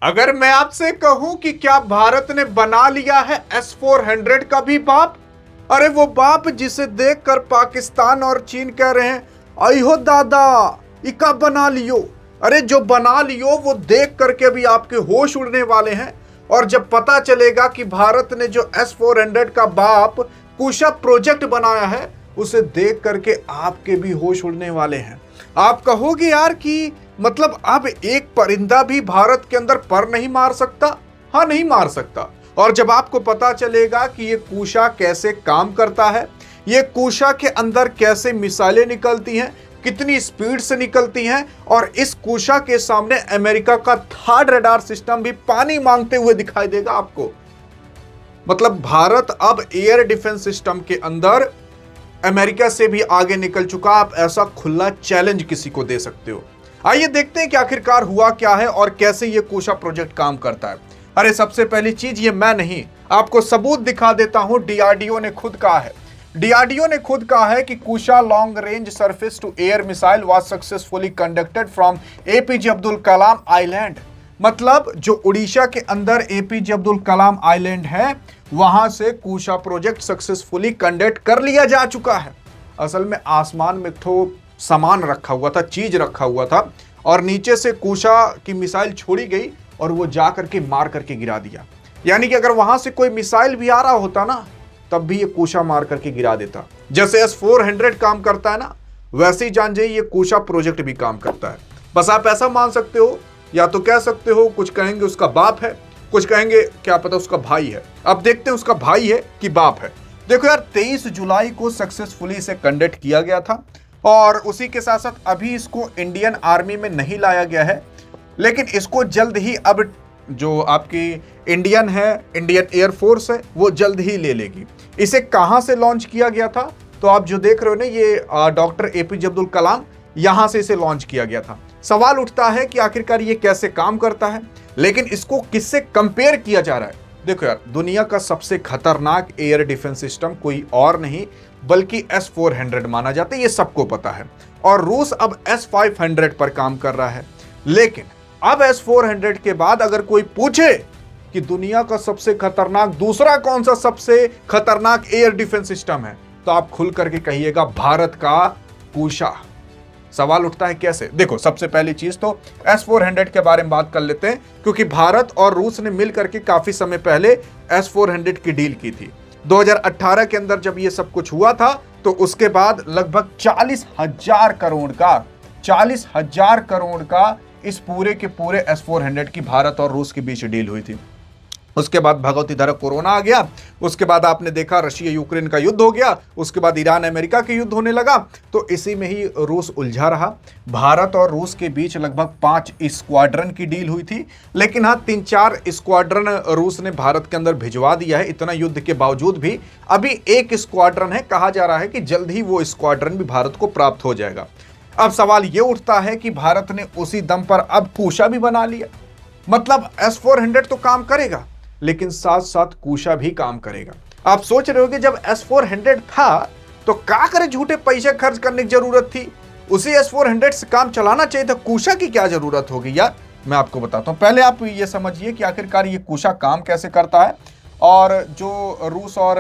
अगर मैं आपसे कहूं कि क्या भारत ने बना लिया है S-400 का भी बाप, अरे वो बाप जिसे देखकर पाकिस्तान और चीन कह रहे हैं अयो दादा इका बना लियो। अरे जो बना लियो वो देख करके भी आपके होश उड़ने वाले हैं। और जब पता चलेगा कि भारत ने जो S-400 का बाप कुशा प्रोजेक्ट बनाया है उसे देख करके आपके भी होश उड़ने वाले हैं। आप कहोगे यार कि मतलब अब एक परिंदा भी भारत के अंदर पर नहीं मार सकता। हाँ, नहीं मार सकता। और जब आपको पता चलेगा कि ये कुशा कैसे काम करता है, ये कुशा के अंदर कैसे मिसाइलें निकलती हैं, कितनी स्पीड से निकलती हैं, और इस कुशा के सामने अमेरिका का थर्ड रडार सिस्टम भी पानी मांगते हुए दिखाई देगा आपको। मतलब भारत अब एयर डिफेंस सिस्टम के अंदर अमेरिका से भी आगे निकल चुका। आप ऐसा खुला चैलेंज किसी को दे सकते हो। आइए देखते हैं कि आखिरकार हुआ क्या है और कैसे ये कुशा प्रोजेक्ट काम करता है। अरे सबसे पहली चीज, ये मैं नहीं, आपको सबूत दिखा देता हूं। डीआरडीओ ने खुद कहा है, डीआरडीओ ने खुद कहा है कि Kusha long range surface to air missile was successfully conducted from APJ Abdul Kalam island. मतलब जो उड़ीसा के अंदर एपीजे अब्दुल कलाम आइलैंड है वहां से कुशा प्रोजेक्ट सक्सेसफुली कंडक्ट कर लिया जा चुका है। असल में आसमान में तो सामान रखा हुआ था, चीज रखा हुआ था, और नीचे से कुशा की मिसाइल छोड़ी गई और वो जा करके मार करके गिरा दिया। यानी कि अगर वहां से कोई मिसाइल भी आ रहा होता ना तब भी ये कुशा मार करके गिरा देता। जैसे S-400 काम करता है ना, वैसे ही जान जाइए ये कुशा प्रोजेक्ट भी काम करता है। बस आप ऐसा मान सकते हो, या तो कह सकते हो कुछ कहेंगे उसका बाप है, कुछ कहेंगे क्या पता उसका भाई है। अब देखते हैं उसका भाई है कि बाप है। देखो यार, 23 जुलाई को सक्सेसफुली इसे कंडक्ट किया गया था, और उसी के साथ साथ अभी इसको इंडियन आर्मी में नहीं लाया गया है, लेकिन इसको जल्द ही अब जो आपकी इंडियन एयरफोर्स है वो जल्द ही ले लेगी। इसे कहां से लॉन्च किया गया था, तो आप जो देख रहे हो ना, ये डॉक्टर एपीजे अब्दुल कलाम, यहां से इसे लॉन्च किया गया था। सवाल उठता है कि आखिरकार ये कैसे काम करता है, लेकिन इसको किससे कंपेयर किया जा रहा है। देखो यार, दुनिया का सबसे खतरनाक एयर डिफेंस सिस्टम कोई और नहीं बल्कि S-400 माना जाता है, ये सबको पता है। और रूस अब S-500 पर काम कर रहा है। लेकिन अब S-400 के बाद अगर कोई पूछे कि दुनिया का सबसे खतरनाक दूसरा कौन सा सबसे खतरनाक एयर डिफेंस सिस्टम है, तो आप खुल करके कहिएगा भारत का कुशा। सवाल उठता है कैसे। देखो, सबसे पहली चीज तो S-400 के बारे में बात कर लेते हैं, क्योंकि भारत और रूस ने मिल करके काफी समय पहले S-400 की डील की थी। 2018 के अंदर जब ये सब कुछ हुआ था तो उसके बाद लगभग 40,000 करोड़ का इस पूरे के पूरे S-400 की भारत और रूस के बीच डील हुई थी। उसके बाद भगवती धरा कोरोना आ गया, उसके बाद आपने देखा रशिया यूक्रेन का युद्ध हो गया, उसके बाद ईरान अमेरिका के युद्ध होने लगा, तो इसी में ही रूस उलझा रहा। भारत और रूस के बीच लगभग 5 स्क्वाड्रन की डील हुई थी, लेकिन हाँ 3-4 स्क्वाड्रन रूस ने भारत के अंदर भिजवा दिया है। इतना युद्ध के बावजूद भी अभी एक स्क्वाड्रन है, कहा जा रहा है कि जल्द ही वो स्क्वाड्रन भी भारत को प्राप्त हो जाएगा। अब सवाल ये उठता है कि भारत ने उसी दम पर अब कुशा भी बना लिया, मतलब S-400 तो काम करेगा लेकिन साथ साथ कुशा भी काम करेगा। आप सोच रहे होगे जब S-400 था तो क्या करे, झूठे पैसे खर्च करने की जरूरत थी, उसी S-400 से काम चलाना चाहिए था, कुशा की क्या जरूरत होगी यार। मैं आपको बताता हूं, पहले आप ये समझिए कि आखिरकार ये कुशा काम कैसे करता है, और जो रूस और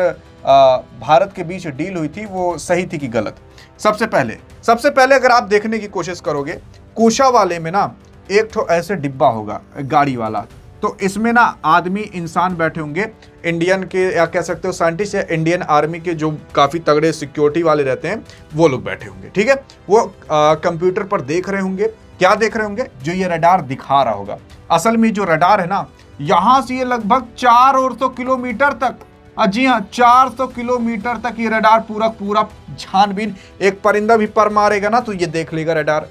भारत के बीच डील हुई थी वो सही थी कि गलत। सबसे पहले अगर आप देखने की कोशिश करोगे, कुशा वाले में ना एक तो ऐसे डिब्बा होगा गाड़ी वाला, तो इसमें ना आदमी इंसान बैठे होंगे, इंडियन के या कह सकते हो साइंटिस्ट या इंडियन आर्मी के जो काफ़ी तगड़े सिक्योरिटी वाले रहते हैं वो लोग बैठे होंगे, ठीक है। वो कंप्यूटर पर देख रहे होंगे, क्या देख रहे होंगे, जो ये रडार दिखा रहा होगा। असल में जो रडार है ना, यहां से ये लगभग 400 किलोमीटर तक, जी हाँ 400 किलोमीटर तक ये रडार पूरा छानबीन, एक परिंदा भी पर मारेगा ना तो ये देख लेगा रडार।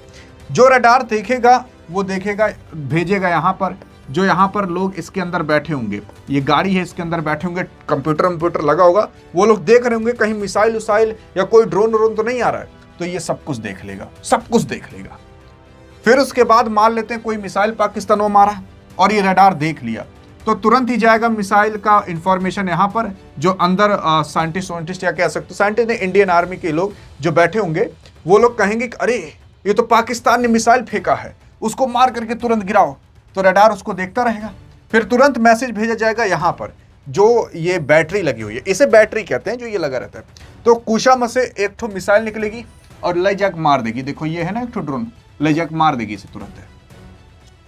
जो रडार देखेगा वो देखेगा, भेजेगा यहाँ पर, जो यहाँ पर लोग इसके अंदर बैठे होंगे, ये गाड़ी है इसके अंदर बैठे होंगे, कंप्यूटर लगा होगा, वो लोग देख रहे होंगे कहीं मिसाइल उसाइल या कोई ड्रोन तो नहीं आ रहा है, तो ये सब कुछ देख लेगा। फिर उसके बाद मान लेते हैं कोई मिसाइल पाकिस्तान में मारा और ये रडार देख लिया, तो तुरंत ही जाएगा मिसाइल का इंफॉर्मेशन यहाँ पर, जो अंदर साइंटिस्ट या कह सकते हो साइंटिस्ट ने, इंडियन आर्मी के लोग जो बैठे होंगे, वो लोग कहेंगे कि अरे ये तो पाकिस्तान ने मिसाइल फेंका है, उसको मार करके तुरंत गिराओ। तो रडार उसको देखता रहेगा, फिर तुरंत मैसेज भेजा जाएगा यहाँ पर जो ये बैटरी लगी हुई है, इसे बैटरी कहते हैं जो ये लगा रहता है। तो कुशा में से एक ठो मिसाइल निकलेगी और ले जाकर मार देगी। देखो ये है ना एक ठो ड्रोन, ले जाकर मार देगी इसे तुरंत है।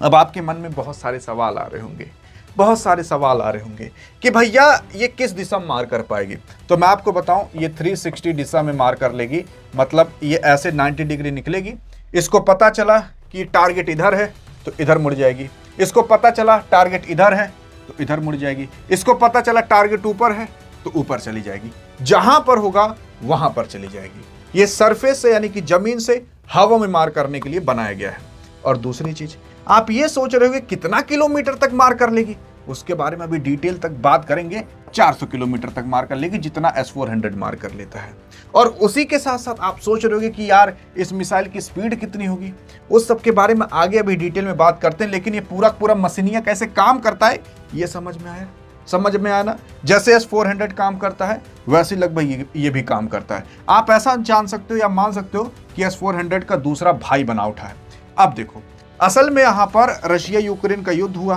अब आपके मन में बहुत सारे सवाल आ रहे होंगे, बहुत सारे सवाल आ रहे होंगे कि भैया ये किस दिशा में मार कर पाएगी। तो मैं आपको बताऊं, ये 360 दिशा में मार कर लेगी, मतलब ये ऐसे 90 डिग्री निकलेगी। इसको पता चला कि टारगेट इधर है तो इधर मुड़ जाएगी, इसको पता चला टारगेट इधर है तो इधर मुड़ जाएगी, इसको पता चला टारगेट ऊपर है तो ऊपर चली जाएगी, जहां पर होगा वहां पर चली जाएगी। ये सरफेस से यानी कि जमीन से हवा में मार करने के लिए बनाया गया है। और दूसरी चीज, आप ये सोच रहे होगे कितना किलोमीटर तक मार कर लेगी, उसके बारे में अभी डिटेल तक बात करेंगे। 400 किलोमीटर तक मार कर लेगी, जितना S-400 मार कर लेता है। और उसी के साथ साथ आप सोच रहे होगे कि यार इस मिसाइल की स्पीड कितनी होगी, उस सब के बारे में आगे अभी डिटेल में बात करते हैं। लेकिन ये पूरा पूरा मशीनिया कैसे काम करता है ये समझ में आया? समझ में आया ना? जैसे S-400 काम करता है वैसे लगभग ये भी काम करता है। आप ऐसा जान सकते हो या मान सकते हो कि S-400 का दूसरा भाई बना उठा है। अब देखो, असल में यहाँ पर रशिया यूक्रेन का युद्ध हुआ,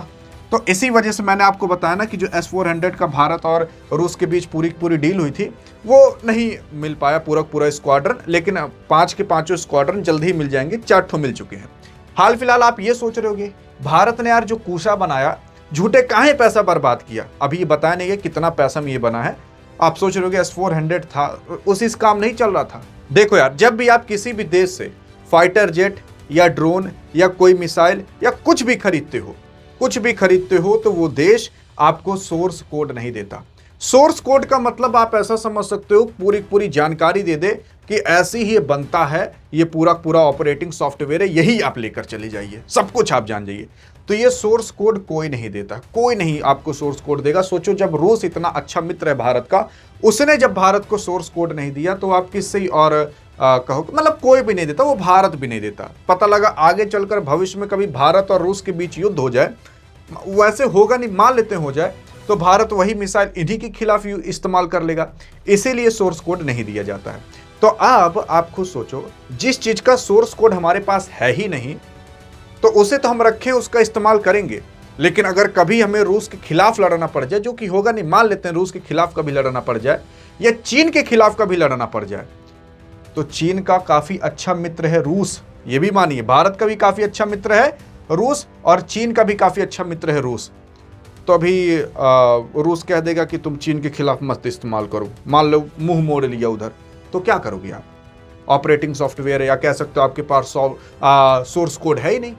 तो इसी वजह से मैंने आपको बताया ना कि जो S-400 का भारत और रूस के बीच पूरी डील हुई थी वो नहीं मिल पाया पूरा स्क्वाड्रन। लेकिन 5 के 5 स्क्वाड्रन जल्द ही मिल जाएंगे, 4 ठो मिल चुके हैं। हाल फिलहाल आप ये सोच रहे होगे भारत ने यार जो कुशा बनाया, झूठे काहे पैसा बर्बाद किया। अभी ये बताया नहीं है कितना पैसा में ये बना है। आप सोच रहे होगे S-400 था, उसी काम नहीं चल रहा था। देखो यार, जब भी आप किसी भी देश से फाइटर जेट या ड्रोन या कोई मिसाइल या कुछ भी खरीदते हो तो वो देश आपको सोर्स कोड नहीं देता। सोर्स कोड का मतलब आप ऐसा समझ सकते हो पूरी जानकारी दे दे कि ऐसे ही ये बनता है, ये पूरा ऑपरेटिंग सॉफ्टवेयर है, यही आप लेकर चले जाइए, सब कुछ आप जान जाइए। तो ये सोर्स कोड कोई नहीं देता, कोई नहीं आपको सोर्स कोड देगा। सोचो, जब रूस इतना अच्छा मित्र है भारत का, उसने जब भारत को सोर्स कोड नहीं दिया तो आप किससे और कहो, मतलब कोई भी नहीं देता, वो भारत भी नहीं देता। पता लगा आगे चलकर भविष्य में कभी भारत और रूस के बीच युद्ध हो जाए, वैसे होगा नहीं, मान लेते हो जाए, तो भारत वही मिसाइल इन्हीं के खिलाफ इस्तेमाल कर लेगा। इसीलिए सोर्स कोड नहीं दिया जाता है। तो अब आप खुद सोचो, जिस चीज का सोर्स कोड हमारे पास है ही नहीं तो उसे तो हम रखें, उसका इस्तेमाल करेंगे। लेकिन अगर कभी हमें रूस के खिलाफ लड़ना पड़ जाए, जो कि होगा नहीं, मान लेते हैं रूस के खिलाफ कभी लड़ना पड़ जाए या चीन के खिलाफ कभी लड़ना पड़ जाए, तो चीन का काफी अच्छा मित्र है रूस, ये भी मानिए। भारत का भी काफी अच्छा मित्र है रूस और चीन का भी काफी अच्छा मित्र है रूस। तो अभी रूस कह देगा कि तुम चीन के खिलाफ मत इस्तेमाल करो, मान लो मुंह मोड़ लिया उधर, तो क्या करोगे आप? ऑपरेटिंग सॉफ्टवेयर है या कह सकते हो आपके पास सोर्स कोड है ही नहीं।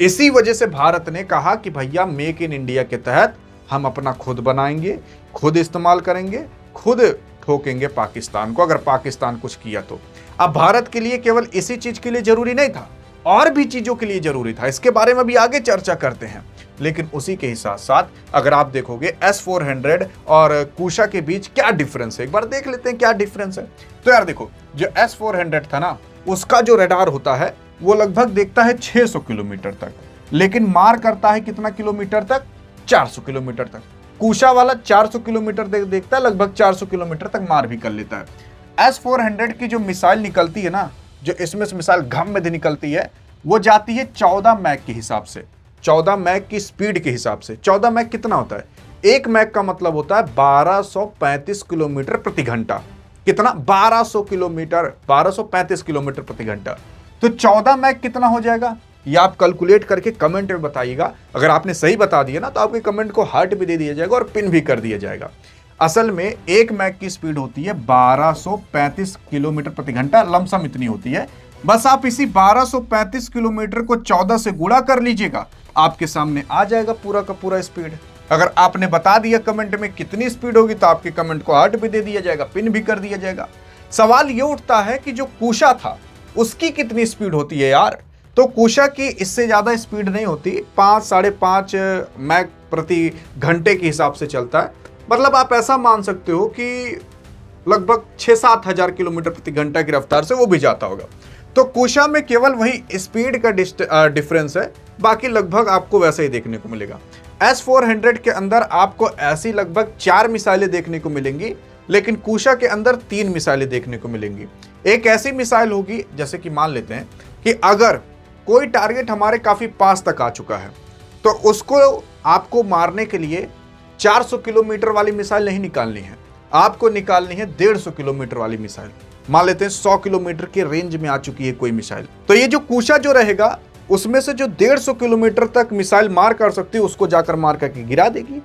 इसी वजह से भारत ने कहा कि भैया मेक इन इंडिया के तहत हम अपना खुद बनाएंगे, खुद इस्तेमाल करेंगे, खुद ठोकेंगे पाकिस्तान को, अगर पाकिस्तान कुछ किया तो। अब भारत के लिए केवल इसी चीज के लिए जरूरी नहीं था, और भी चीजों के लिए जरूरी था। इसके बारे में भी आगे चर्चा करते हैं। लेकिन उसी के ही साथ साथ अगर आप देखोगे S-400 और कुशा के बीच क्या डिफरेंस है, एक बार देख लेते हैं क्या डिफरेंस है। तो यार देखो, जो S-400 था ना, उसका जो रडार होता है वो लगभग देखता है 600 किलोमीटर तक, लेकिन मार करता है कितना किलोमीटर तक? 400 किलोमीटर तक। कुशा वाला 400 किलोमीटर देखता है, लगभग 400 किलोमीटर तक मार भी कर लेता है। S-400 की जो मिसाइल निकलती है ना, जो इसमें से मिसाइल घम निकलती है, वो जाती है 14 मैक के हिसाब से, 14 मैक की स्पीड के हिसाब से। 14 मैक कितना होता है? एक मैक का मतलब होता है 1235 किलोमीटर प्रति घंटा। कितना? 1200 किलोमीटर, 1235 किलोमीटर प्रति घंटा। तो 14 मैक कितना हो जाएगा, ये आप कैलकुलेट करके कमेंट में बताइएगा। अगर आपने सही बता दिया ना तो आपके कमेंट को हार्ट भी दे दिया जाएगा और पिन भी कर दिया जाएगा। असल में एक मैक की स्पीड होती है 1235 किलोमीटर प्रति घंटा, लमसम इतनी होती है। बस आप इसी 1235 किलोमीटर को 14 से गुणा कर लीजिएगा, आपके सामने आ जाएगा पूरा का पूरा स्पीड। अगर आपने बता दिया कमेंट में कितनी स्पीड होगी तो आपके कमेंट को हार्ट भी दे दिया जाएगा, पिन भी कर दिया जाएगा। सवाल ये उठता है कि जो कुशा था उसकी कितनी स्पीड होती है यार? तो कुशा की इससे ज्यादा स्पीड नहीं होती, 5-5.5 मैक प्रति घंटे के हिसाब से चलता है। मतलब आप ऐसा मान सकते हो कि लगभग 6-7 हजार किलोमीटर प्रति घंटा की रफ्तार से वो भी जाता होगा। तो कुशा में केवल वही स्पीड का डिफरेंस है, बाकी लगभग आपको वैसा ही देखने को मिलेगा। S-400 के अंदर आपको ऐसी लगभग 4 मिसाइलें देखने को मिलेंगी, लेकिन कुशा के अंदर 3 मिसाइलें देखने को मिलेंगी। एक ऐसी मिसाइल होगी, जैसे कि मान लेते हैं कि अगर कोई टारगेट हमारे काफी पास तक आ चुका है तो उसको आपको मारने के लिए 400 किलोमीटर वाली मिसाइल नहीं निकालनी है, आपको निकालनी है 150 किलोमीटर वाली मिसाइल। मान लेते हैं 100 किलोमीटर के रेंज में आ चुकी है कोई मिसाइल, तो ये जो कुशा जो रहेगा उसमें से जो 150 किलोमीटर तक मिसाइल मार कर सकती है उसको जाकर मार करके गिरा देगी।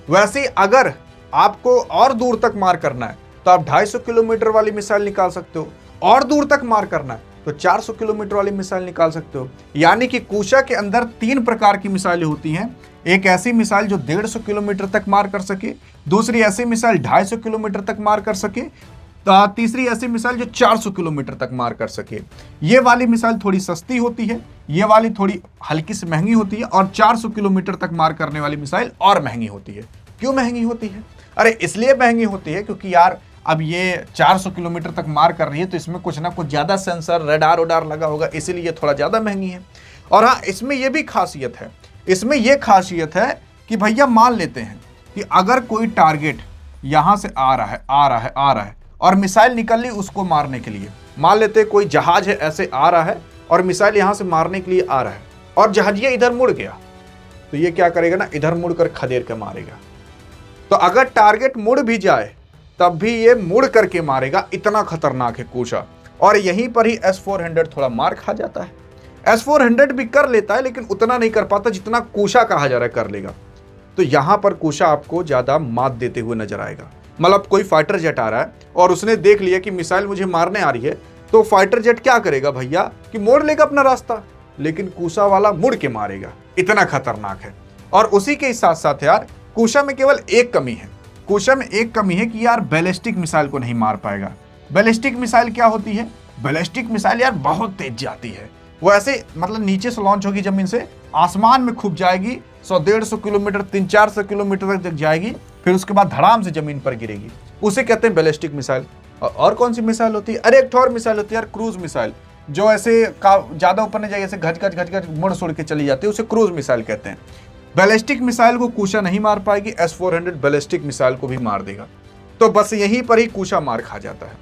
वैसे ही अगर आपको और दूर तक मार करना है तो आप 250 किलोमीटर वाली मिसाइल निकाल सकते हो, और दूर तक मार करना है तो 400 किलोमीटर वाली मिसाइल निकाल सकते हो। यानी कि कुशा के अंदर 3 प्रकार की मिसाइलें होती हैं। एक ऐसी मिसाइल जो 150 किलोमीटर तक मार कर सके, दूसरी ऐसी मिसाइल 250 किलोमीटर तक मार कर सके, तीसरी ऐसी मिसाइल जो 400 किलोमीटर तक मार कर सके। ये वाली मिसाइल थोड़ी सस्ती होती है, ये वाली थोड़ी हल्की से महंगी होती है, और 400 किलोमीटर तक मार करने वाली मिसाइल और महंगी होती है। क्यों महंगी होती है? अरे इसलिए महंगी होती है क्योंकि यार अब ये 400 किलोमीटर तक मार कर रही है तो इसमें कुछ ना कुछ ज़्यादा सेंसर रडार वडार लगा होगा, इसीलिए थोड़ा ज़्यादा महंगी है। और हाँ, इसमें यह भी खासियत है, इसमें यह खासियत है कि भैया मान लेते हैं कि अगर कोई टारगेट यहाँ से आ रहा है और मिसाइल निकल ली उसको मारने के लिए, मान लेते हैं कोई जहाज है ऐसे आ रहा है और मिसाइल यहाँ से मारने के लिए आ रहा है और जहाजिया इधर मुड़ गया, तो ये क्या करेगा ना, इधर मुड़कर खदेड़ के मारेगा। तो अगर टारगेट मुड़ भी जाए तब भी ये मुड़ करके मारेगा, इतना खतरनाक है कुशा। और यहीं पर ही S-400 थोड़ा मार खा जाता है। S-400 भी कर लेता है लेकिन उतना नहीं कर पाता जितना कुशा कहा जा रहा है कर लेगा। तो यहां पर कुशा आपको ज्यादा मात देते हुए नजर आएगा। मतलब कोई फाइटर जेट आ रहा है और उसने देख लिया कि मिसाइल मुझे मारने आ रही है, तो फाइटर जेट क्या करेगा भैया कि मोड़ लेगा अपना रास्ता, लेकिन कुशा वाला मुड़ के मारेगा, इतना खतरनाक है। और उसी के साथ साथ यार कुशा में केवल एक कमी है, कुशा में एक कमी है कि यार बैलिस्टिक मिसाइल को नहीं मार पाएगा। बैलिस्टिक मिसाइल क्या होती है? बैलिस्टिक मिसाइल यार बहुत तेज जाती है, वो ऐसे मतलब नीचे से लॉन्च होगी जमीन से, आसमान में खूब जाएगी, 100-150 किलोमीटर 300-400 किलोमीटर तक जाएगी, फिर उसके बाद धड़ाम से जमीन पर गिरेगी, उसे कहते हैं बैलिस्टिक मिसाइल। और कौन सी मिसाइल होती है? अरे एक और मिसाइल होती है यार, क्रूज मिसाइल, जो ऐसे ज्यादा ऊपर नहीं जाएगी, ऐसे घच मुड़ सुड़ के चली जाती है, उसे क्रूज मिसाइल कहते हैं। बैलिस्टिक मिसाइल को कुशा नहीं मार पाएगी, S-400 बैलिस्टिक मिसाइल को भी मार देगा। तो बस यहीं पर ही कुशा मार खा जाता है।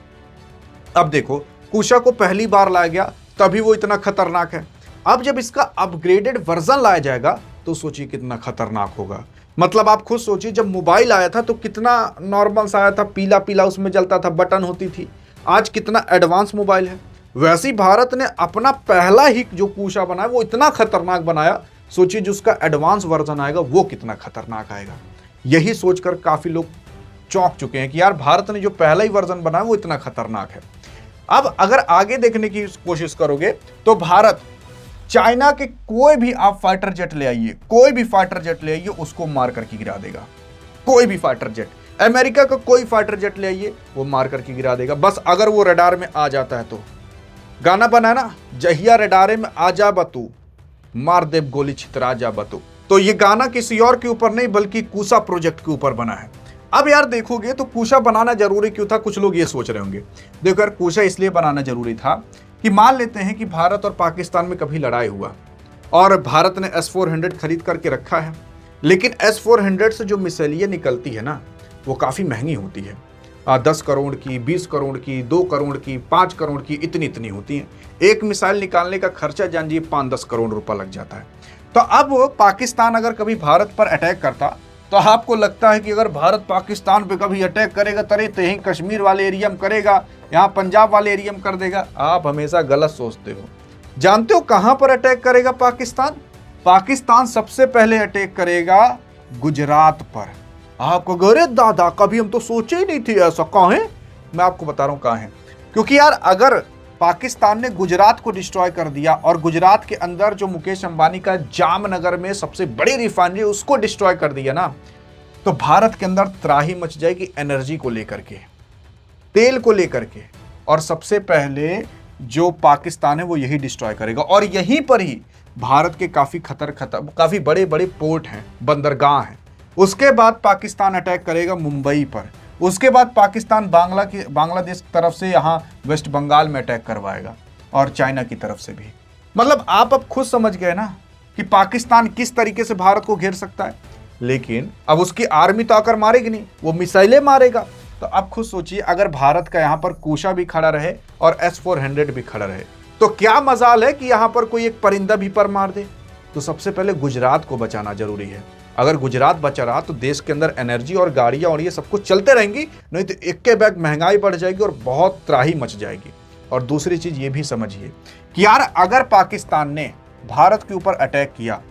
अब देखो, कुशा को पहली बार लाया गया तभी वो इतना खतरनाक है, अब जब इसका अपग्रेडेड वर्जन लाया जाएगा तो सोचिए कितना खतरनाक होगा। मतलब आप खुद सोचिए, जब मोबाइल आया था तो कितना नॉर्मल सा आया था, पीला पीला उसमें जलता था, बटन होती थी, आज कितना एडवांस मोबाइल है। वैसे ही भारत ने अपना पहला ही जो कुशा बनाया वो इतना खतरनाक बनाया, सोचिए जो उसका एडवांस वर्जन आएगा वो कितना खतरनाक आएगा। यही सोचकर काफी लोग चौंक चुके हैं कि यार भारत ने जो पहला ही वर्जन बनाया वो इतना खतरनाक है। अब अगर आगे देखने की कोशिश करोगे तो भारत चाइना के कोई भी आप फाइटर जेट ले आइए, कोई भी फाइटर जेट ले आइए, उसको मार करके गिरा देगा। कोई भी फाइटर जेट, अमेरिका का कोई फाइटर जेट ले आइए वो मार करके गिरा देगा, बस अगर वो रडार में आ जाता है तो। गाना बना ना, जहिया रडारे में आ जा बतू, मार देव गोली छितरा जा बतू। तो ये गाना किसी और के ऊपर नहीं बल्कि कुशा प्रोजेक्ट के ऊपर बना है। अब यार देखोगे तो कुशा बनाना जरूरी क्यों था, कुछ लोग ये सोच रहे होंगे। देखो यार, कुशा इसलिए बनाना जरूरी था कि मान लेते हैं कि भारत और पाकिस्तान में कभी लड़ाई हुआ और भारत ने S-400 खरीद करके रखा है, लेकिन S-400 से जो मिसाइलें निकलती है ना वो काफ़ी महंगी होती है। 10 करोड़ की, 20 करोड़ की, 2 करोड़ की, 5 करोड़ की, इतनी होती हैं। एक मिसाइल निकालने का खर्चा जानिए 5-10 करोड़ रुपया लग जाता है। तो अब पाकिस्तान अगर कभी भारत पर अटैक करता तो आपको लगता है कि अगर भारत पाकिस्तान पे कभी अटैक करेगा तो यहीं कश्मीर वाले एरिया में करेगा, यहाँ पंजाब वाले एरिया में कर देगा। आप हमेशा गलत सोचते हो। जानते हो कहां पर अटैक करेगा पाकिस्तान? पाकिस्तान सबसे पहले अटैक करेगा गुजरात पर। आपको गरे दादा, कभी हम तो सोचे ही नहीं थे ऐसा। कहां है? मैं आपको बता रहा हूं कहां है। क्योंकि यार अगर पाकिस्तान ने गुजरात को डिस्ट्रॉय कर दिया और गुजरात के अंदर जो मुकेश अंबानी का जामनगर में सबसे बड़ी रिफाइनरी उसको डिस्ट्रॉय कर दिया ना, तो भारत के अंदर त्राही मच जाएगी एनर्जी को लेकर के, तेल को लेकर के। और सबसे पहले जो पाकिस्तान है वो यही डिस्ट्रॉय करेगा। और यहीं पर ही भारत के काफी बड़े बड़े पोर्ट हैं, बंदरगाह हैं। उसके बाद पाकिस्तान अटैक करेगा मुंबई पर। उसके बाद पाकिस्तान बांग्लादेश की तरफ से यहाँ वेस्ट बंगाल में अटैक करवाएगा और चाइना की तरफ से भी। मतलब आप अब खुद समझ गए ना कि पाकिस्तान किस तरीके से भारत को घेर सकता है। लेकिन अब उसकी आर्मी तो आकर मारेगी नहीं, वो मिसाइलें मारेगा। तो अब खुद सोचिए, अगर भारत का यहाँ पर कुशा भी खड़ा रहे और S-400 भी खड़ा रहे तो क्या मजाल है कि यहाँ पर कोई एक परिंदा भी पर मार दे। तो सबसे पहले गुजरात को बचाना जरूरी है। अगर गुजरात बचा रहा तो देश के अंदर एनर्जी और गाड़ियां और ये सब कुछ चलते रहेंगी, नहीं तो एक के बैग महंगाई बढ़ जाएगी और बहुत त्राही मच जाएगी। और दूसरी चीज ये भी समझिए कि यार अगर पाकिस्तान ने भारत के ऊपर अटैक किया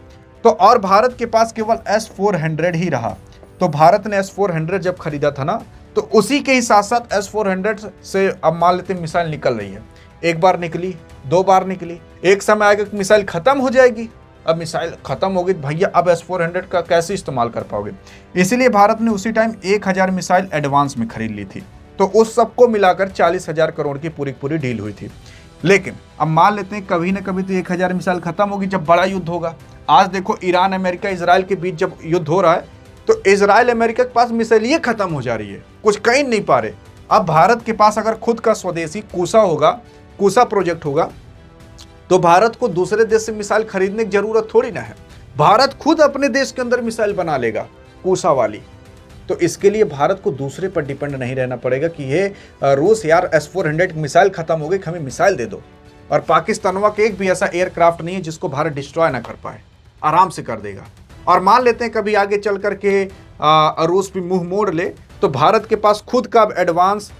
तो और भारत के पास केवल S-400 ही रहा, तो भारत ने S-400 जब खरीदा था ना, तो उसी के ही साथ साथ S-400 से अब मान लेते मिसाइल निकल रही है। एक बार निकली, 2 बार निकली, एक समय आएगा कि मिसाइल खत्म हो जाएगी। अब मिसाइल खत्म हो गई भैया, अब S-400 का कैसे इस्तेमाल कर पाओगे? इसीलिए भारत ने उसी टाइम 1000 मिसाइल एडवांस में खरीद ली थी। तो उस सबको मिलाकर 40,000 करोड़ की पूरी डील हुई थी। लेकिन अब मान लेते हैं कभी ना कभी तो 1000 मिसाइल खत्म होगी जब बड़ा युद्ध होगा। आज देखो ईरान, अमेरिका, इजराइल के बीच जब युद्ध हो रहा है तो इजराइल, अमेरिका के पास मिसाइल ये खत्म हो जा रही है, कुछ कहीं नहीं पा रहे। अब भारत के पास अगर खुद का स्वदेशी कूसा होगा, कूसा प्रोजेक्ट होगा, तो भारत को दूसरे देश से मिसाइल खरीदने की जरूरत थोड़ी ना है। भारत खुद अपने देश के अंदर मिसाइल बना लेगा कूसा वाली। तो इसके लिए भारत को दूसरे पर डिपेंड नहीं रहना पड़ेगा कि ये रूस यार S-400 मिसाइल खत्म हो गई, हमें मिसाइल दे दो। और पाकिस्तानवा के एक भी ऐसा एयरक्राफ्ट नहीं है जिसको भारत डिस्ट्रॉय ना कर पाए, आराम से कर देगा। और मान लेते हैं कभी आगे चल करके रूस भी मुंह मोड़ ले, तो भारत के पास खुद का एडवांस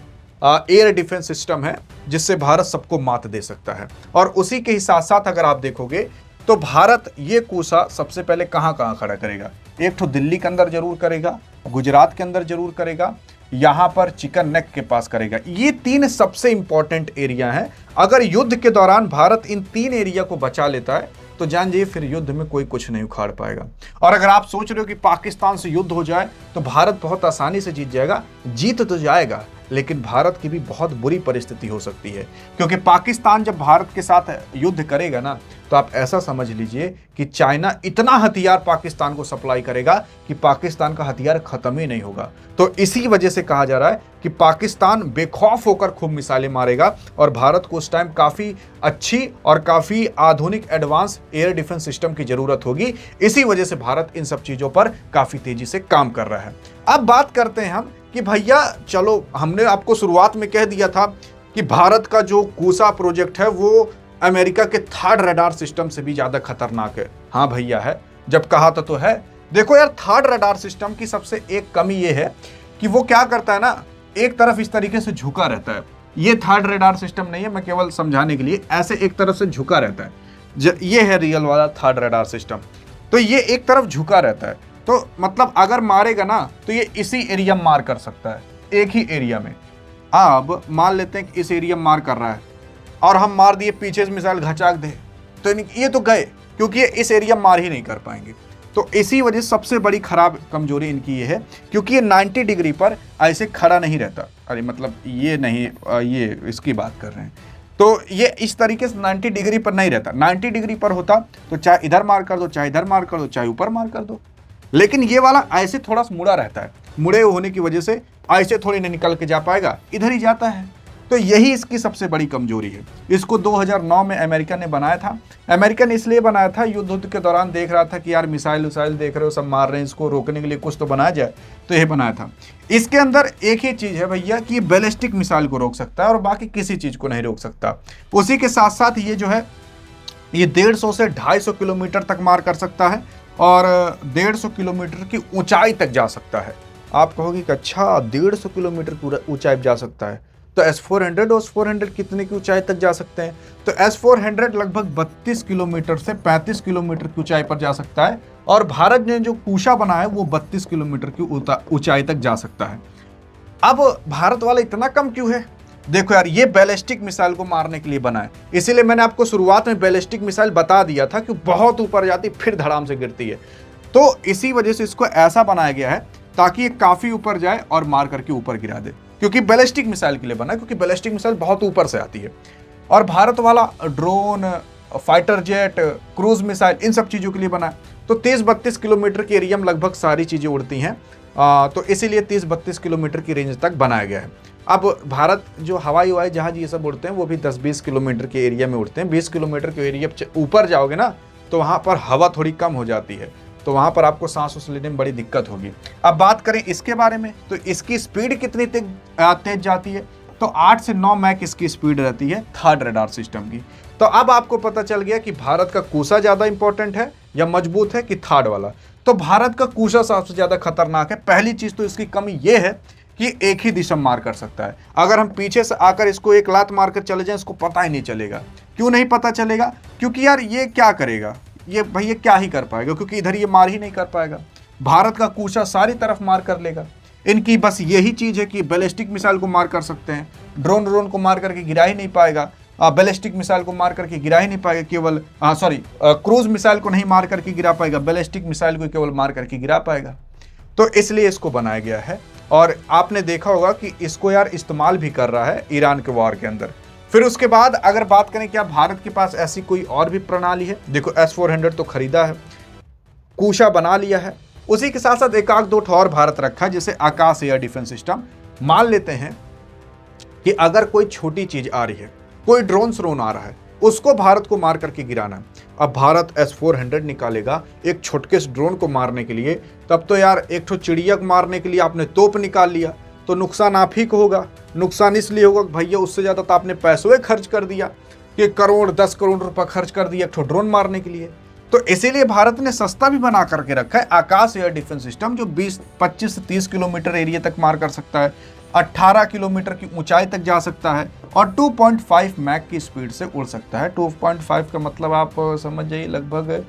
एयर डिफेंस सिस्टम है जिससे भारत सबको मात दे सकता है। और उसी के ही साथ साथ अगर आप देखोगे तो भारत ये कूसा सबसे पहले कहाँ कहाँ खड़ा करेगा? एक तो दिल्ली के अंदर जरूर करेगा, गुजरात के अंदर जरूर करेगा, यहाँ पर चिकन नेक के पास करेगा। ये 3 सबसे इंपॉर्टेंट एरिया हैं। अगर युद्ध के दौरान भारत इन 3 एरिया को बचा लेता है तो जान जाइए फिर युद्ध में कोई कुछ नहीं उखाड़ पाएगा। और अगर आप सोच रहे हो कि पाकिस्तान से युद्ध हो जाए तो भारत बहुत आसानी से जीत जाएगा, जीत तो जाएगा, लेकिन भारत की भी बहुत बुरी परिस्थिति हो सकती है। क्योंकि पाकिस्तान जब भारत के साथ युद्ध करेगा ना, तो आप ऐसा समझ लीजिए कि चाइना इतना हथियार पाकिस्तान को सप्लाई करेगा कि पाकिस्तान का हथियार खत्म ही नहीं होगा। तो इसी वजह से कहा जा रहा है कि पाकिस्तान बेखौफ होकर खूब मिसाइलें मारेगा और भारत को उस टाइम काफ़ी अच्छी और काफ़ी आधुनिक एडवांस एयर डिफेंस सिस्टम की ज़रूरत होगी। इसी वजह से भारत इन सब चीज़ों पर काफ़ी तेज़ी से काम कर रहा है। अब बात करते हैं हम कि भैया चलो, हमने आपको शुरुआत में कह दिया था कि भारत का जो कूसा प्रोजेक्ट है वो अमेरिका के थर्ड रडार सिस्टम से भी ज़्यादा खतरनाक है। हाँ भैया है, जब कहा था तो है। देखो यार, थर्ड रडार सिस्टम की सबसे एक कमी ये है कि वो क्या करता है ना, एक तरफ इस तरीके से झुका रहता है। ये थर्ड रडार सिस्टम नहीं है, मैं केवल समझाने के लिए, ऐसे एक तरफ से झुका रहता है। ये है रियल वाला थर्ड रडार सिस्टम। तो ये एक तरफ झुका रहता है, तो मतलब अगर मारेगा ना तो ये इसी एरिया में मार कर सकता है, एक ही एरिया में। अब मान लेते हैं कि इस एरिया में मार कर रहा है और हम मार दिए, पीछे से मिसाइल घचाक दे, तो ये तो गए, क्योंकि ये इस एरिया में मार ही नहीं कर पाएंगे। तो इसी वजह सबसे बड़ी खराब कमजोरी इनकी ये है, क्योंकि ये 90 डिग्री पर ऐसे खड़ा नहीं रहता। अरे मतलब ये नहीं, ये इसकी बात कर रहे हैं, तो ये इस तरीके से 90 डिग्री पर नहीं रहता। 90 डिग्री पर होता तो चाहे इधर मार कर दो, चाहे इधर मार कर दो, चाहे ऊपर मार कर दो, लेकिन ये वाला ऐसे थोड़ा सा मुड़ा रहता है। मुड़े होने की वजह से ऐसे थोड़ी नहीं निकल के जा पाएगा, इधर ही जाता है। तो यही इसकी सबसे बड़ी कमजोरी है। इसको 2009 में अमेरिका ने बनाया था। अमेरिका ने इसलिए बनाया था, युद्ध के दौरान देख रहा था कि यार मिसाइल उसाइल देख रहे हो सब मार रहे हैं, इसको रोकने के लिए कुछ तो बनाया जाए, तो यह बनाया था। इसके अंदर एक ही चीज़ है भैया कि ये बैलिस्टिक मिसाइल को रोक सकता है और बाकी किसी चीज़ को नहीं रोक सकता। उसी के साथ साथ ये जो है ये 150 से 250 किलोमीटर तक मार कर सकता है और 150 किलोमीटर की ऊंचाई तक जा सकता है। आप कहोगे कि अच्छा 150 किलोमीटर की ऊंचाई जा सकता है, तो S-400 और S-400 कितने की ऊंचाई तक जा सकते हैं? तो S-400 लगभग 32 किलोमीटर से 35 किलोमीटर की ऊंचाई पर जा सकता है और भारत ने जो कूसा बनाया है वो 32 किलोमीटर की ऊंचाई तक जा सकता है। अब भारत वाला इतना कम क्यों है? देखो यार, ये बैलिस्टिक मिसाइल को मारने के लिए बना है, इसीलिए मैंने आपको शुरुआत में बैलिस्टिक मिसाइल बता दिया था कि बहुत ऊपर जाती फिर धड़ाम से गिरती है। तो इसी वजह से इसको ऐसा बनाया गया है ताकि ये काफी ऊपर जाए और मार करके ऊपर गिरा दे, क्योंकि बैलिस्टिक मिसाइल के लिए बना है, क्योंकि बैलिस्टिक मिसाइल बहुत ऊपर से आती है। और भारत वाला drone, fighter jet, cruise missile, इन सब चीज़ों के लिए बना है। तो 30-32 किलोमीटर के एरिया में लगभग सारी चीज़ें उड़ती हैं, तो इसीलिए 30-32 किलोमीटर की रेंज तक बनाया गया है। अब भारत जो हवाई जहाज ये सब उड़ते हैं वो भी 10-20 किलोमीटर के एरिया में उड़ते हैं। 20 किलोमीटर के एरिया ऊपर जाओगे ना तो वहाँ पर हवा थोड़ी कम हो जाती है, तो वहाँ पर आपको सांस लेने में बड़ी दिक्कत होगी। अब बात करें इसके बारे में, तो इसकी स्पीड कितनी तेज जाती है? तो 8 से 9 मैक इसकी स्पीड रहती है थर्ड रडार सिस्टम की। तो अब आपको पता चल गया कि भारत का कूसा ज़्यादा इंपॉर्टेंट है या मजबूत है कि थार्ड वाला। तो भारत का कुशा सबसे ज्यादा खतरनाक है। पहली चीज तो इसकी कमी यह है कि एक ही दिशा मार कर सकता है। अगर हम पीछे से आकर इसको एक लात मारकर चले जाएं, इसको पता ही नहीं चलेगा। क्यों नहीं पता चलेगा? क्योंकि यार ये क्या करेगा, ये भैया क्या ही कर पाएगा, क्योंकि इधर ये मार ही नहीं कर पाएगा। भारत का कुशा सारी तरफ मार कर लेगा। इनकी बस यही चीज है कि बैलिस्टिक मिसाइल को मार कर सकते हैं, ड्रोन को मार करके गिरा ही नहीं पाएगा, बैलिस्टिक मिसाइल को मार करके गिरा ही नहीं पाएगा, केवल क्रूज मिसाइल को नहीं मार करके गिरा पाएगा, बैलिस्टिक मिसाइल को केवल मार करके गिरा पाएगा। तो इसलिए इसको बनाया गया है। और आपने देखा होगा कि इसको यार इस्तेमाल भी कर रहा है ईरान के वॉर के अंदर। फिर उसके बाद अगर बात करें क्या भारत के पास ऐसी कोई और भी प्रणाली है, देखो S-400 तो खरीदा है, कुशा बना लिया है, उसी के साथ साथ एक आध दो और भारत रखा है, जैसे आकाश एयर डिफेंस सिस्टम। मान लेते हैं कि अगर कोई छोटी चीज आ रही है, कोई ड्रोन आ रहा है, उसको भारत को मार करके गिराना है। अब भारत S-400 निकालेगा एक छोटके ड्रोन को मारने के लिए, तब तो यार एक ठो चिड़िया को मारने के लिए आपने तोप निकाल लिया, तो नुकसान आप ही को होगा। नुकसान इसलिए होगा कि भैया उससे ज्यादा तो आपने पैसों खर्च कर दिया, कि करोड़ 10 करोड़ रुपए खर्च कर दिया एक ठो ड्रोन मारने के लिए। तो इसीलिए भारत ने सस्ता भी बना करके रखा है आकाश एयर डिफेंस सिस्टम, जो 25 से 30 किलोमीटर एरिया तक मार कर सकता है, 18 किलोमीटर की ऊंचाई तक जा सकता है और 2.5 मैक की स्पीड से उड़ सकता है। 2.5 का मतलब आप समझ जाइए लगभग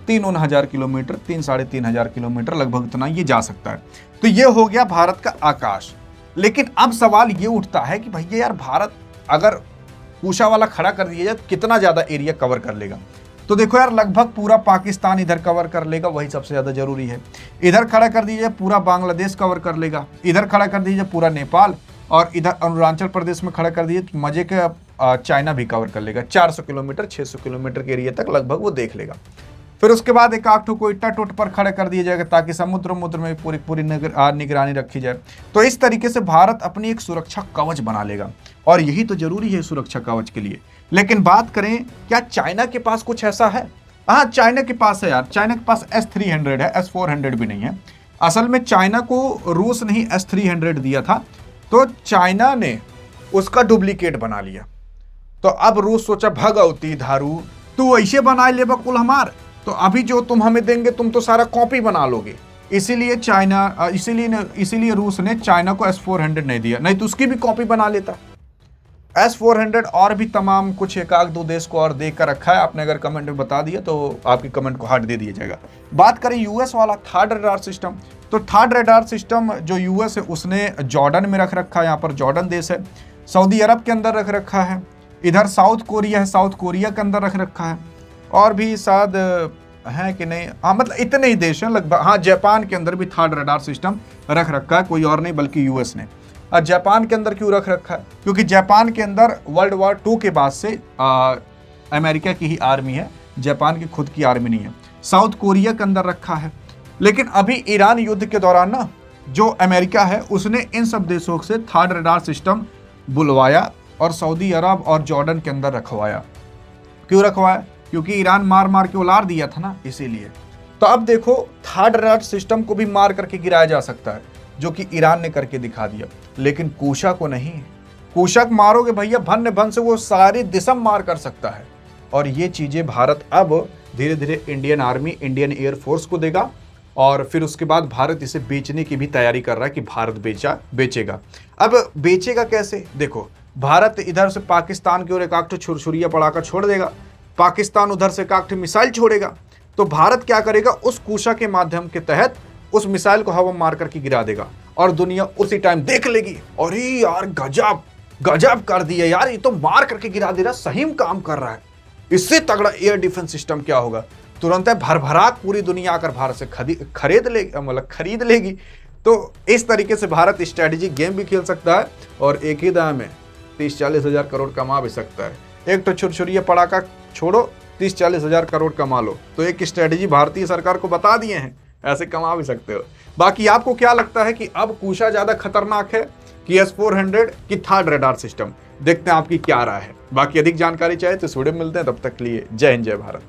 3-4 किलोमीटर, 3-3.5 किलोमीटर लगभग इतना ये जा सकता है। तो ये हो गया भारत का आकाश। लेकिन अब सवाल ये उठता है कि भैया यार भारत अगर कुशा वाला खड़ा कर दिया जाए तो कितना ज्यादा एरिया कवर कर लेगा? तो देखो यार लगभग पूरा पाकिस्तान इधर कवर कर लेगा, वही सबसे ज्यादा जरूरी है। इधर खड़ा कर दीजिए पूरा बांग्लादेश कवर कर लेगा, इधर खड़ा कर दीजिए पूरा नेपाल, और इधर अरुणाचल प्रदेश में खड़ा कर दीजिए तो मजे के चाइना भी कवर कर लेगा। 400 किलोमीटर 600 किलोमीटर के एरिया तक लगभग वो देख लेगा। फिर उसके बाद एक आठ को इट्टा टोट पर खड़ा कर दिया जाएगा ताकि समुद्र में पूरी निगरानी रखी जाए। तो इस तरीके से भारत अपनी एक सुरक्षा कवच बना लेगा, और यही तो जरूरी है सुरक्षा कवच के लिए। लेकिन बात करें क्या चाइना के पास कुछ ऐसा है? हाँ, चाइना के पास है यार। चाइना के पास S-300 है, S-400 भी नहीं है। असल में चाइना को रूस ने ही S-300 दिया था, तो चाइना ने उसका डुप्लीकेट बना लिया। तो अब रूस सोचा भगवती धारू, तू ऐसे बना ले बकुल हमार, तो अभी जो तुम हमें देंगे तुम तो सारा कॉपी बना लोगे। इसीलिए रूस ने चाइना को S-400 नहीं दिया, नहीं तो उसकी भी कॉपी बना लेता। S-400 और भी तमाम कुछ एक आध दो देश को और देख कर रखा है। आपने अगर कमेंट में बता दिया तो आपकी कमेंट को हार्ट दे दिया जाएगा। बात करें यूएस वाला थर्ड रडार सिस्टम, तो थर्ड रडार सिस्टम जो यूएस है उसने जॉर्डन में रख रखा है। यहाँ पर जॉर्डन देश है, सऊदी अरब के अंदर रख रखा है, इधर साउथ कोरिया है, साउथ कोरिया के अंदर रख रखा है, और भी शायद है कि नहीं, हाँ मतलब इतने ही देश हैं लगभग। हाँ, जापान के अंदर भी थर्ड रडार सिस्टम रख रखा है, कोई और नहीं बल्कि यूएस ने। और जापान के अंदर क्यों रख रखा है? क्योंकि जापान के अंदर वर्ल्ड वॉर 2 के बाद से अमेरिका की ही आर्मी है, जापान की खुद की आर्मी नहीं है। साउथ कोरिया के अंदर रखा है। लेकिन अभी ईरान युद्ध के दौरान ना जो अमेरिका है उसने इन सब देशों से थर्ड रडार सिस्टम बुलवाया और सऊदी अरब और जॉर्डन के अंदर रखवाया। क्यों रखवाया? क्योंकि ईरान मार मार के उलार दिया था ना, इसीलिए। तो अब देखो थर्ड रडार सिस्टम को भी मार करके गिराया जा सकता है, जो कि ईरान ने करके दिखा दिया, लेकिन कुशा को नहीं। कुशा मारोगे भैया भन भन से वो सारी दिशा मार कर सकता है। और ये चीजें भारत अब धीरे धीरे इंडियन आर्मी, इंडियन एयरफोर्स को देगा, और फिर उसके बाद भारत इसे बेचने की भी तैयारी कर रहा है कि भारत बेचेगा। अब बेचेगा कैसे? देखो भारत इधर से पाकिस्तान की ओर एक आठ छुरछुरिया पड़ाकर छोड़ देगा, पाकिस्तान उधर से एक आठ मिसाइल छोड़ेगा, तो भारत क्या करेगा? उस कुशा के माध्यम के तहत उस मिसाइल को हवा मार करके गिरा देगा, और दुनिया उसी टाइम देख लेगी, और यार गजब गजब कर दिया यार, ये तो मार करके गिरा दे रहा, सही में काम कर रहा है। इससे तगड़ा एयर डिफेंस सिस्टम क्या होगा? तुरंत है भरभराक पूरी दुनिया आकर भारत से खरीद लेगी। तो इस तरीके से भारत स्ट्रेटेजिक गेम भी खेल सकता है, और एक ही दाम में 30-40 हजार करोड़ कमा भी सकता है। एक तो छुरछुरिया पड़ाका छोड़ो, 30-40 हजार करोड़ कमा लो। तो एक स्ट्रेटेजी भारतीय सरकार को बता दिए हैं, ऐसे कमा भी सकते हो। बाकी आपको क्या लगता है कि अब कुशा ज्यादा खतरनाक है कि S-400 की थर्ड रडार सिस्टम? देखते हैं आपकी क्या राय है। बाकी अधिक जानकारी चाहे तो इस वीडियो में मिलते हैं, तब तक के लिए जय हिंद जय भारत।